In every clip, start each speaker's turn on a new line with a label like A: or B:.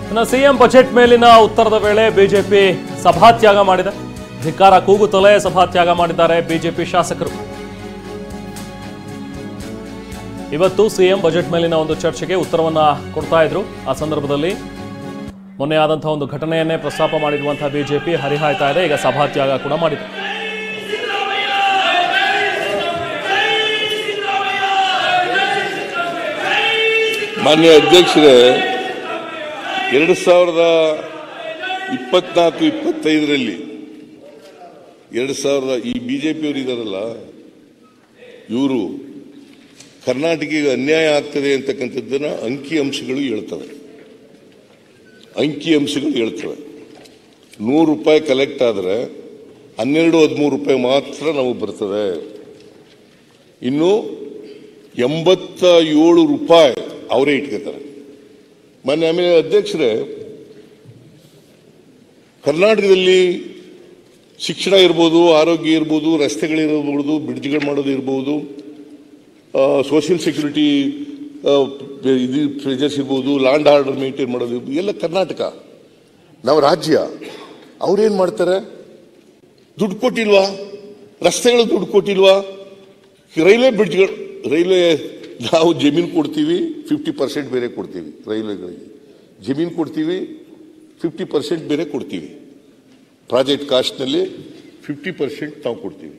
A: ಇನ್ನು CM budget ಮೇಲಿನ ಉತ್ತರದ ವೇಳೆ ಬಿಜೆಪಿ ಸಭಾತ್ಯಾಗ ಮಾಡಿದೆ. ಧಿಕ್ಕಾರ ಕೂಗುತ್ತಲೇ ಸಭಾತ್ಯಾಗ ಮಾಡಿದ್ದಾರೆ ಬಿಜೆಪಿ ಶಾಸಕರು. ಇವತ್ತು ಸಿಎಂ ಬಜೆಟ್ ಮೇಲಿನ ಒಂದು ಚರ್ಚೆಗೆ ಉತ್ತರವನ್ನ ಕೊಡ್ತಾ ಇದ್ರು. ಆ ಸಂದರ್ಭದಲ್ಲಿ ಮೊನ್ನೆ ಆದಂತಹ ಒಂದು ಘಟನೆಯನ್ನೇ ಪ್ರಸ್ತಾಪ ಮಾಡಿರುವಂತಹ ಬಿಜೆಪಿ ಹರಿಹಾಯ್ತಾ ಇದೆ. ಈಗ ಸಭಾತ್ಯಾಗ ಕೂಡ ಮಾಡಿದೆ.
B: ಮಾನ್ಯ ಅಧ್ಯಕ್ಷರೇ, 2024-25ರಲ್ಲಿ ಈ ಬಿಜೆಪಿಯವರು ಇದಾರಲ್ಲ, ಇವರು ಕರ್ನಾಟಕಕ್ಕೆ ಅನ್ಯಾಯ ಆಗ್ತದೆ ಅಂತಕ್ಕಂಥದ್ದನ್ನ ಅಂಕಿಅಂಶಗಳು ಹೇಳ್ತವೆ. 100 ರೂಪಾಯಿ ಕಲೆಕ್ಟ್ ಆದರೆ 12-13 ರೂಪಾಯಿ ಮಾತ್ರ ನಮಗೆ ಬರ್ತದೆ. ಇನ್ನು 87 ರೂಪಾಯಿ ಅವರೇ ಇಟ್ಕೋತಾರೆ. ಆಮೇಲೆ ಅಧ್ಯಕ್ಷರೇ, ಕರ್ನಾಟಕದಲ್ಲಿ ಶಿಕ್ಷಣ ಇರ್ಬೋದು, ಆರೋಗ್ಯ ಇರ್ಬೋದು, ರಸ್ತೆಗಳಿರ್ಬೋದು, ಬ್ರಿಡ್ಜ್ಗಳು ಮಾಡೋದು ಇರ್ಬೋದು, ಸೋಷಿಯಲ್ ಸೆಕ್ಯೂರಿಟಿ ಇದು ಪ್ರೆಜರ್ಸ್ ಇರ್ಬೋದು, ಲ್ಯಾಂಡ್ ಆರ್ಡರ್ ಮೇಂಟೈನ್ ಮಾಡೋದು ಇರ್ಬೋದು, ಎಲ್ಲ ಕರ್ನಾಟಕ ನಾವು ರಾಜ್ಯ. ಅವ್ರೇನು ಮಾಡ್ತಾರೆ? ದುಡ್ಡು ಕೊಟ್ಟಿಲ್ವಾ? ರಸ್ತೆಗಳು ದುಡ್ಡು ಕೊಟ್ಟಿಲ್ವಾ? ರೈಲ್ವೆ ಬ್ರಿಡ್ಜ್ಗಳು, ರೈಲ್ವೆ ನಾವು ಜಮೀನು ಕೊಡ್ತೀವಿ, 50% ಬೇರೆ ಕೊಡ್ತೀವಿ. ರೈಲ್ವೆಗಳಿಗೆ ಜಮೀನು ಕೊಡ್ತೀವಿ, 50% ಬೇರೆ ಕೊಡ್ತೀವಿ. ಪ್ರಾಜೆಕ್ಟ್ ಕಾಸ್ಟ್ನಲ್ಲಿ 50% ನಾವು ಕೊಡ್ತೀವಿ.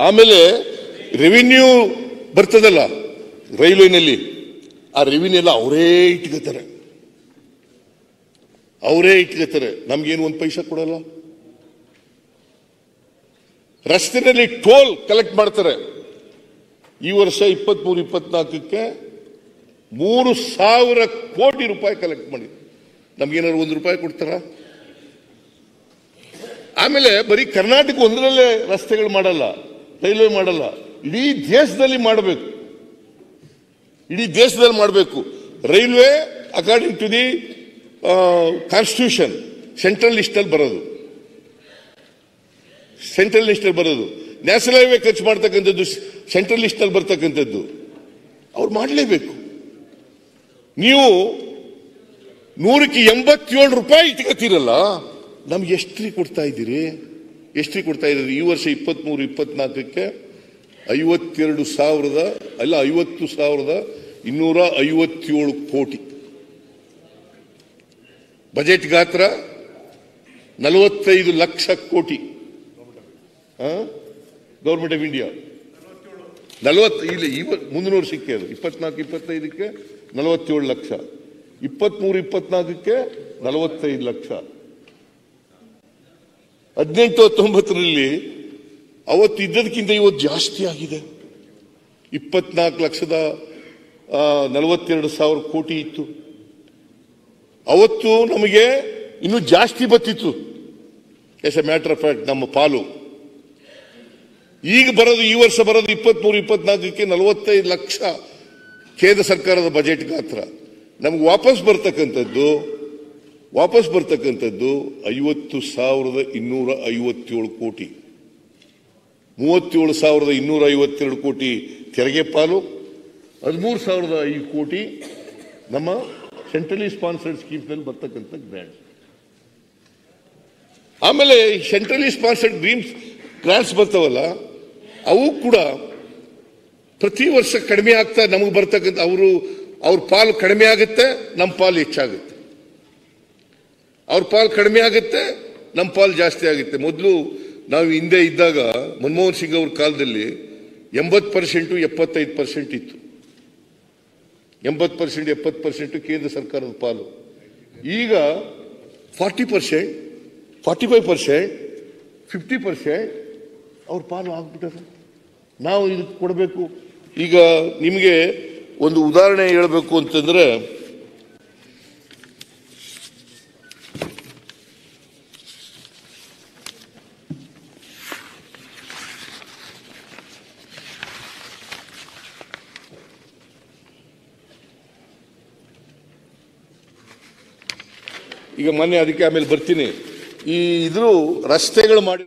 B: ಆಮೇಲೆ ರೆವಿನ್ಯೂ ಬರ್ತದಲ್ಲ ರೈಲ್ವೆನಲ್ಲಿ, ಆ ರೆವಿನ್ಯೂ ಎಲ್ಲ ಅವರೇ ಇಟ್ಕೋತಾರೆ. ನಮ್ಗೇನು 1 ಪೈಸಾ ಕೊಡಲ್ಲ. ರಸ್ತೆಯಲ್ಲಿ ಟೋಲ್ ಕಲೆಕ್ಟ್ ಮಾಡ್ತಾರೆ. ಈ ವರ್ಷ 23-24ಕ್ಕೆ 3,000 ಕೋಟಿ ರೂಪಾಯಿ ಕಲೆಕ್ಟ್ ಮಾಡಿ. ನಮ್ಗೇನಾದ್ರು 1 ರೂಪಾಯಿ ಕೊಡ್ತಾರ? ಆಮೇಲೆ ಬರೀ ಕರ್ನಾಟಕ ಒಂದರಲ್ಲೇ ರಸ್ತೆಗಳು ಮಾಡಲ್ಲ, ರೈಲ್ವೆ ಮಾಡಲ್ಲ, ಇಡೀ ದೇಶದಲ್ಲಿ ಮಾಡಬೇಕು. Railway according to the constitution central ಲಿಸ್ಟಲ್ಲಿ ಬರೋದು. ನ್ಯಾಷನಲ್ ಹೈವೇ ಖರ್ಚು ಮಾಡ್ತಕ್ಕಂಥದ್ದು ಸೆಂಟ್ರಲ್ ಲಿಸ್ಟಲ್ಲಿ ಬರ್ತಕ್ಕಂಥದ್ದು ಅವ್ರು ಮಾಡಲೇಬೇಕು. ನೀವು 187 ರೂಪಾಯಿ ಇಟ್ಕೊತೀರಲ್ಲ, ನಮ್ಗೆ ಎಷ್ಟು ಕೊಡ್ತಾ ಇದ್ದೀರಿ? ಈ ವರ್ಷ 23-24ಕ್ಕೆ 50,257 ಕೋಟಿ. ಬಜೆಟ್ ಗಾತ್ರ 45 ಲಕ್ಷ ಕೋಟಿ. ಗೌರ್ಮೆಂಟ್ ಆಫ್ ಇಂಡಿಯಾ ಮುಂದಿನ ವರ್ಷಕ್ಕೆ 24-25ಕ್ಕೆ 47 ಲಕ್ಷ, 23-24ಕ್ಕೆ 45 ಲಕ್ಷ. 18-19ರಲ್ಲಿ ಅವತ್ತು ಇದ್ದದಕ್ಕಿಂತ ಇವತ್ತು ಜಾಸ್ತಿ ಆಗಿದೆ. 24,42,000 ಕೋಟಿ ಇತ್ತು. ಅವತ್ತು ನಮಗೆ ಇನ್ನೂ ಜಾಸ್ತಿ ಬರ್ತಿತ್ತು. As a matter of fact ನಮ್ಮ ಪಾಲು. ಈಗ ಬರೋದು, ಈ ವರ್ಷ ಬರೋದು 23-24ಕ್ಕೆ 45 ಲಕ್ಷ ಕೇಂದ್ರ ಸರ್ಕಾರದ ಬಜೆಟ್ ಗಾತ್ರ. ನಮ್ಗೆ ವಾಪಸ್ ಬರ್ತಕ್ಕಂಥದ್ದು 50,257 ಕೋಟಿ. 37,252 ಕೋಟಿ ತೆರಿಗೆ ಪಾಲು, 13,005 ಕೋಟಿ ನಮ್ಮ ಸೆಂಟ್ರಲಿ ಸ್ಪಾನ್ಸರ್ಡ್ ಸ್ಕೀಮ್ನಲ್ಲಿ ಬರ್ತಕ್ಕಂಥ ಗ್ರಾಂಟ್ಸ್. ಆಮೇಲೆ ಸೆಂಟ್ರಲಿ ಸ್ಪಾನ್ಸರ್ಡ್ ಗ್ರಾಂಟ್ಸ್ ಬರ್ತಾವಲ್ಲ, ಅವು ಕೂಡ ಪ್ರತಿ ವರ್ಷ ಕಡಿಮೆ ಆಗ್ತಾ ನಮಗೆ ಬರ್ತಕ್ಕಂಥ ಅವ್ರ ಪಾಲು ಕಡಿಮೆ ಆಗುತ್ತೆ, ನಮ್ಮ ಪಾಲು ಹೆಚ್ಚಾಗುತ್ತೆ. ಅವ್ರ ಪಾಲು ಕಡಿಮೆ ಆಗುತ್ತೆ, ನಮ್ಮ ಪಾಲು ಜಾಸ್ತಿ ಆಗುತ್ತೆ. ಮೊದಲು ನಾವು ಹಿಂದೆ ಇದ್ದಾಗ ಮನಮೋಹನ್ ಸಿಂಗ್ ಅವ್ರ ಕಾಲದಲ್ಲಿ 80% 75% ಇತ್ತು. 80% 70% ಕೇಂದ್ರ ಸರ್ಕಾರದ ಪಾಲು. ಈಗ 40%, 45%, 50% ಅವ್ರ ಪಾಲು ಆಗ್ಬಿಟ್ಟದೆ. ನಾವು ಇದಕ್ಕೆ ಕೊಡಬೇಕು. ಈಗ ನಿಮಗೆ ಒಂದು ಉದಾಹರಣೆ ಹೇಳಬೇಕು ಅಂತಂದ್ರೆ, ಈಗ ಮೊನ್ನೆ ಅದಕ್ಕೆ ಆಮೇಲೆ ಬರ್ತೀನಿ. ಈ ಇದ್ರು ರಸ್ತೆಗಳು ಮಾಡಿ